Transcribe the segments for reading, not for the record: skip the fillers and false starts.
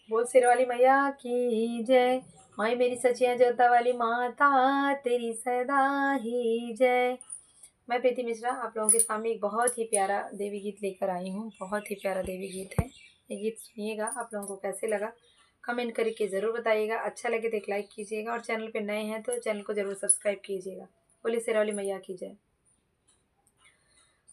बोल सिर वाली मैया की जय। माई मेरी सचिया जोता वाली माता तेरी सदा ही जय। मैं प्रीति मिश्रा आप लोगों के सामने एक बहुत ही प्यारा देवी गीत लेकर आई हूँ। बहुत ही प्यारा देवी गीत है। ये गीत सुनिएगा, आप लोगों को कैसे लगा कमेंट करके ज़रूर बताइएगा। अच्छा लगे तो एक लाइक कीजिएगा और चैनल पे नए हैं तो चैनल को ज़रूर सब्सक्राइब कीजिएगा। बोलिए सिर वाली मैया की जय।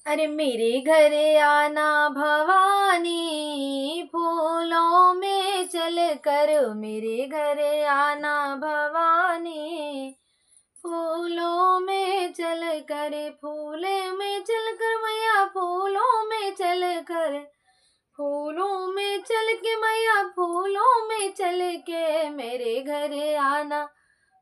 अरे मेरे घर आना भवानी, फूलों में चल कर मेरे घर आना भवानी, फूलों में चल कर, फूले में चल कर मैया, फूलों में चल कर, फूलों में चल के मैया, फूलों में चल के मेरे घर आना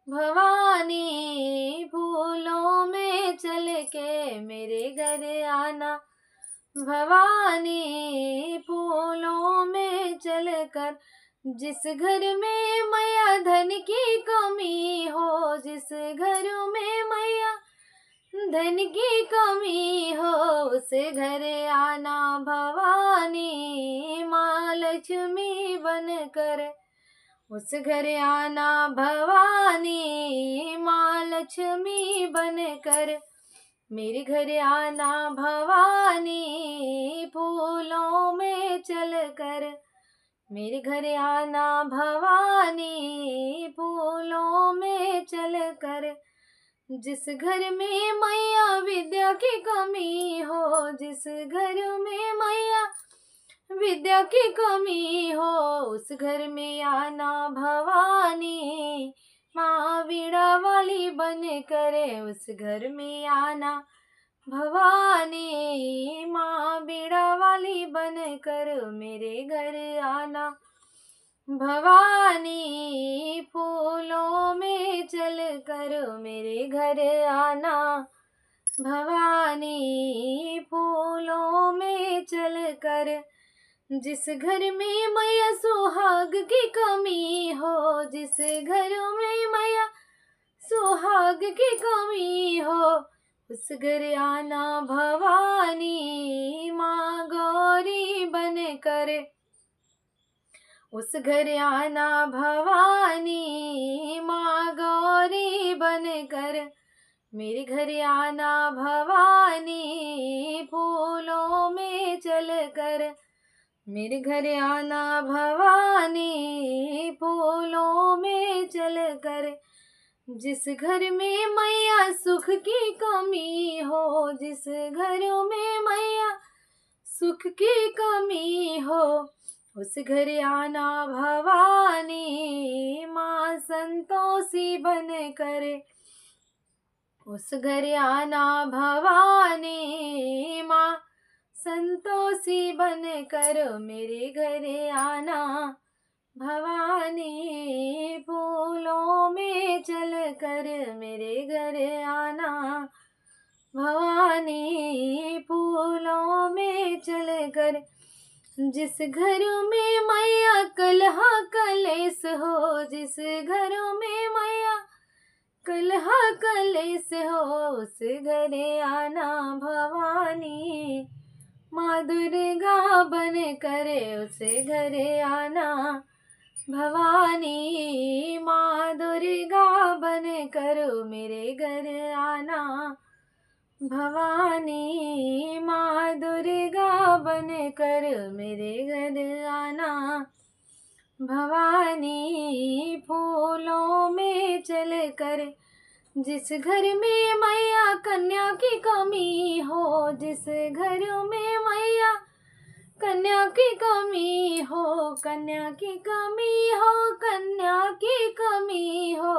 भवानी, फूलों में चल के मेरे घर आना भवानी, फूलों में चल कर। जिस घर में मैया धन की कमी हो, जिस घर में मैया धन की कमी हो, उस घर आना भवानी, माँ लक्ष्मी बनकर, उस घर आना भवानी, माँ लक्ष्मी बनकर, मेरे घर आना भवानी, फूलों में चल कर, मेरे घर आना भवानी, फूलों में चल कर। जिस घर में मैया विद्या की कमी हो, जिस घर में मैया विद्या की कमी हो, उस घर में आना भवानी, माँ वीणा वाली बन करे, उस घर में आना भवानी, माँ वीणा वाली बन कर मेरे घर आना भवानी, फूलों में चल कर मेरे घर आना भवानी, फूलों में चल कर। जिस घर में मैया सुहाग की कमी हो, जिस घर में मैया सुहाग की कमी हो, उस घर आना भवानी, माँ गौरी बन कर, उस घर आना भवानी, माँ गौरी बन कर, मेरे घर आना भवानी, फूलों में चल कर, मेरे घर आना भवानी, फूलों में चल कर। जिस घर में मैया सुख की कमी हो, जिस घर में मैया सुख की कमी हो, उस घर आना भवानी, माँ संतोषी बन कर, उस घर आना भवानी, माँ संतोषी बन कर, मेरे घर आना भवानी, फूलों में चल कर, मेरे घर आना भवानी, फूलों में चल कर। जिस घर में मैया कलह कलेश हो, जिस घर में मैया कलह कलेश हो, उस घर आना भवानी, माँ दुर्गा बन करे, उस घर आना भवानी, माँ दुर्गा बन करो मेरे घर आना भवानी, माँ दुर्गा बन कर मेरे घर आना भवानी, फूलों में चल कर। जिस घर में मैया कन्या की कमी हो, जिस घर में मैया कन्या की कमी हो, कन्या की कमी हो, कन्या की कमी हो,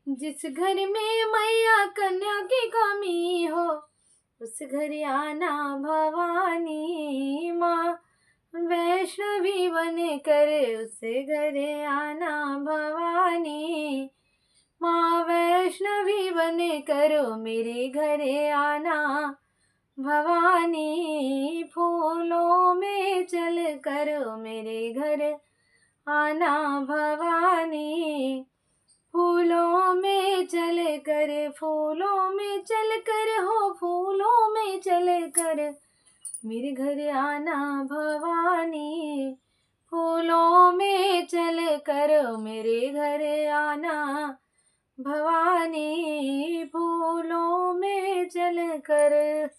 जिस घर में मैया कन्या की कमी हो, उस घर आना भवानी, माँ वैष्णवी बन कर, उस घर आना भवानी, माँ वैष्णवी बन करो मेरे घर आना भवानी, फूलों में चल कर मेरे घर आना भवानी, फूलों में चल कर, फूलों में चल कर हो, फूलों में चल कर मेरे घर आना भवानी, फूलों में कर मेरे घर आना भवानी, फूलों में चल कर।